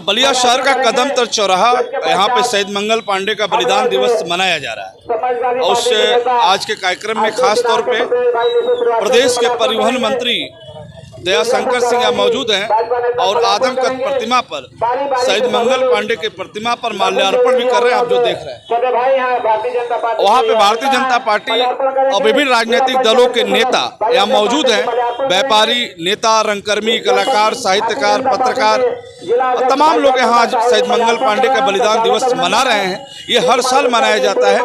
बलिया शहर का कदमतर चौराहा, यहाँ पे शहीद मंगल पांडे का बलिदान दिवस मनाया जा रहा है। और उस आज के कार्यक्रम में खास तौर पे प्रदेश के परिवहन मंत्री दयाशंकर सिंह यहाँ मौजूद हैं और आदमकद प्रतिमा पर, शहीद मंगल पांडे की प्रतिमा पर माल्यार्पण भी कर रहे हैं। आप जो देख रहे हैं वहाँ पे भारतीय जनता पार्टी और विभिन्न राजनीतिक दलों के नेता यहाँ मौजूद हैं। व्यापारी, नेता, रंगकर्मी, कलाकार, साहित्यकार, पत्रकार, तमाम लोग यहाँ आज शहीद मंगल पांडे का बलिदान दिवस मना रहे हैं। ये हर साल मनाया जाता है।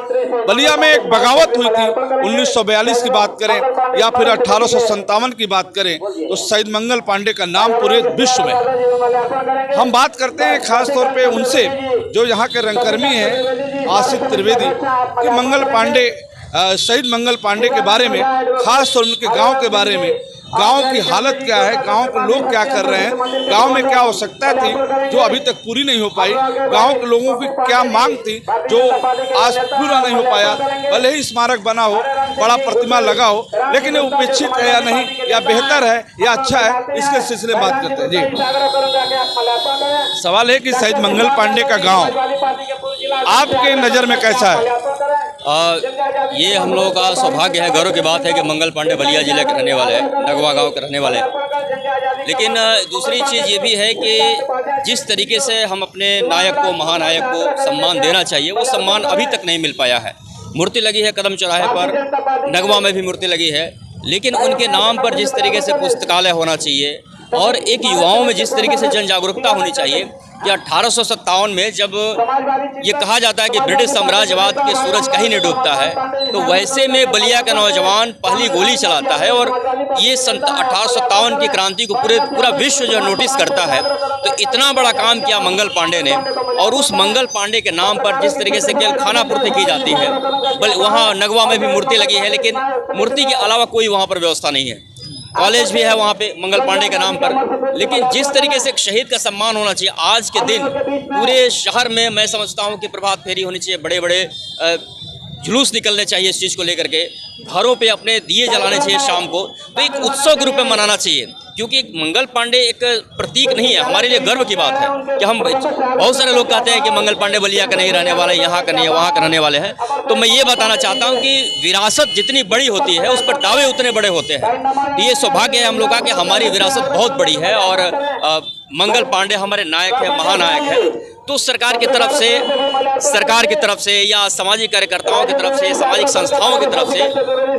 बलिया में एक बगावत हुई थी 1942 की बात करें या फिर 1857 की बात करें तो शहीद मंगल पांडे का नाम पूरे विश्व में है। हम बात करते हैं खास तौर पे उनसे जो यहाँ के रंगकर्मी हैं, आसिफ त्रिवेदी, कि मंगल पांडे, शहीद मंगल पांडे के बारे में, खास तौर उनके गांव के बारे में, गांव की हालत क्या है, गांव के लोग क्या कर रहे हैं, गांव में क्या आवश्यकता थी जो अभी तक पूरी नहीं हो पाई, गांव के लोगों की क्या मांग थी जो आज पूरा नहीं हो पाया। भले ही स्मारक बना हो, बड़ा प्रतिमा लगा हो, लेकिन ये उपेक्षित है या नहीं, या बेहतर है या अच्छा है, इसके सिलसिले में बात करते हैं। जी, सवाल है कि शहीद मंगल पांडे का गाँव आपके नज़र में कैसा है? ये हम लोगों का सौभाग्य है, गौरव की बात है कि मंगल पांडे बलिया जिले के रहने वाले हैं, नगवा गांव के रहने वाले हैं। लेकिन दूसरी चीज़ ये भी है कि जिस तरीके से हम अपने नायक को, महानायक को सम्मान देना चाहिए, वो सम्मान अभी तक नहीं मिल पाया है। मूर्ति लगी है कदम चौराहे पर, नगवा में भी मूर्ति लगी है, लेकिन उनके नाम पर जिस तरीके से पुस्तकालय होना चाहिए और एक युवाओं में जिस तरीके से जन जागरूकता होनी चाहिए कि 1857 में जब ये कहा जाता है कि ब्रिटिश साम्राज्यवाद के सूरज कहीं नहीं डूबता है, तो वैसे में बलिया का नौजवान पहली गोली चलाता है और ये 1857 की क्रांति को पूरा विश्व जो नोटिस करता है। तो इतना बड़ा काम किया मंगल पांडे ने, और उस मंगल पांडे के नाम पर जिस तरीके से केवल खानापूर्ति की जाती है, वहाँ नगवा में भी मूर्ति लगी है, लेकिन मूर्ति के अलावा कोई वहाँ पर व्यवस्था नहीं है। कॉलेज भी है वहाँ पे मंगल पांडे के नाम पर, लेकिन जिस तरीके से एक शहीद का सम्मान होना चाहिए आज के दिन पूरे शहर में, मैं समझता हूँ कि प्रभात फेरी होनी चाहिए, बड़े बड़े जुलूस निकलने चाहिए इस चीज़ को लेकर के, घरों पे अपने दिए जलाने चाहिए शाम को, तो एक उत्सव के रूप में मनाना चाहिए। क्योंकि मंगल पांडे एक प्रतीक नहीं है, हमारे लिए गर्व की बात है कि हम, बहुत सारे लोग कहते हैं कि मंगल पांडे बलिया का नहीं रहने वाले, यहाँ का नहीं है, वहाँ का रहने वाले हैं। तो मैं ये बताना चाहता हूँ कि विरासत जितनी बड़ी होती है उस पर दावे उतने बड़े होते हैं। ये सौभाग्य है हम लोग का कि हमारी विरासत बहुत बड़ी है और मंगल पांडे हमारे नायक है, महानायक है। तो सरकार की तरफ से या सामाजिक कार्यकर्ताओं की तरफ से, सामाजिक संस्थाओं की तरफ से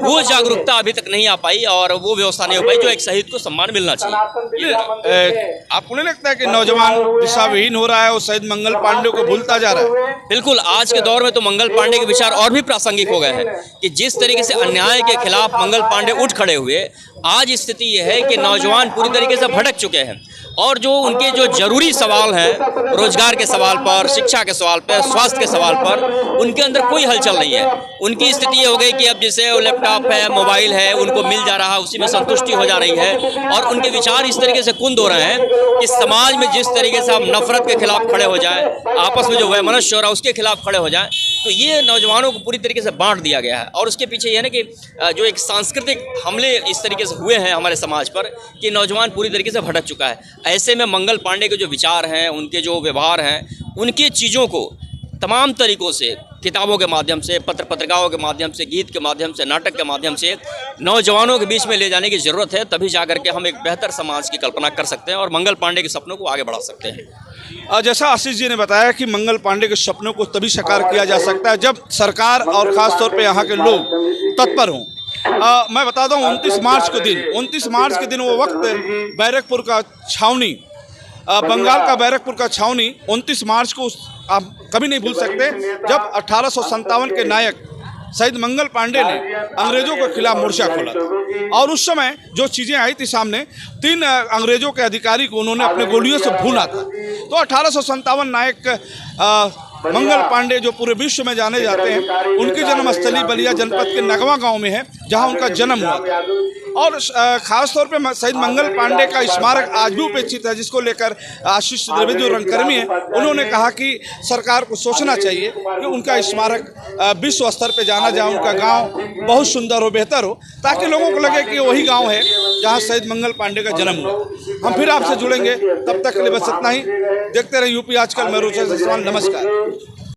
वो जागरूकता अभी तक नहीं आ पाई और वो व्यवस्था नहीं हो पाई जो एक शहीद को सम्मान मिलना चाहिए। आपको नहीं लगता है कि नौजवान दिशाविहीन हो रहा है और शहीद मंगल पांडे को भूलता जा रहा है? बिल्कुल, आज के दौर में तो मंगल पांडे के विचार और भी प्रासंगिक हो गए हैं कि जिस तरीके से अन्याय के खिलाफ मंगल पांडे उठ खड़े हुए, आज स्थिति यह है कि नौजवान पूरी तरीके से भटक चुके हैं और जो उनके जो जरूरी सवाल हैं, रोजगार के सवाल पर, शिक्षा के सवाल पर, स्वास्थ्य के सवाल पर, उनके अंदर कोई हलचल नहीं है। उनकी स्थिति ये हो गई कि अब जैसे लैपटॉप है, मोबाइल है, उनको मिल जा रहा है, उसी में संतुष्टि हो जा रही है और उनके विचार इस तरीके से कुंद हो रहे हैं कि समाज में जिस तरीके से हम नफरत के खिलाफ खड़े हो जाए, आपस में जो वैमनस्य हो रहा है उसके खिलाफ खड़े हो जाए, तो ये नौजवानों को पूरी तरीके से बांट दिया गया है। और उसके पीछे ये है ना कि जो एक सांस्कृतिक हमले इस तरीके से हुए हैं हमारे समाज पर कि नौजवान पूरी तरीके से भटक चुका है। ऐसे में मंगल पांडे के जो विचार हैं, उनके जो व्यवहार हैं, उनकी चीज़ों को तमाम तरीक़ों से, किताबों के माध्यम से, पत्र पत्रिकाओं के माध्यम से, गीत के माध्यम से, नाटक के माध्यम से नौजवानों के बीच में ले जाने की ज़रूरत है। तभी जा करके हम एक बेहतर समाज की कल्पना कर सकते हैं और मंगल पांडे के सपनों को आगे बढ़ा सकते हैं। जैसा आशीष जी ने बताया कि मंगल पांडे के सपनों को तभी साकार किया जा सकता है जब सरकार और ख़ास तौर पर यहाँ के लोग तत्पर हों। मैं बता दूं 29 मार्च के दिन वो वक्त बैरकपुर का छावनी, बंगाल का बैरकपुर का छावनी 29 मार्च को आप कभी नहीं भूल सकते, जब 1857 के नायक शहीद मंगल पांडे ने अंग्रेजों के खिलाफ मोर्चा खोला था। और उस समय जो चीज़ें आई थी सामने, 3 अंग्रेजों के अधिकारी को उन्होंने अपने गोलियों से भूना था। तो 1857 नायक मंगल पांडे जो पूरे विश्व में जाने जाते हैं, उनकी जन्मस्थली बलिया जनपद के नगवा गांव में है, जहां उनका जन्म हुआ था। और ख़ास तौर पे शहीद मंगल पांडे का स्मारक आज भी उपेक्षित है, जिसको लेकर आशीष द्विवेदी जो रंगकर्मी हैं उन्होंने कहा कि सरकार को सोचना चाहिए कि उनका स्मारक विश्व स्तर पे जाना, जहाँ उनका गांव बहुत सुंदर हो, बेहतर हो, ताकि लोगों को लगे कि वही गांव है जहां शहीद मंगल पांडे का जन्म हुआ। हम फिर आपसे जुड़ेंगे, तब तक के लिए बस इतना ही। देखते रहे यूपी आजकल। मैं रुचि जायसवाल, नमस्कार।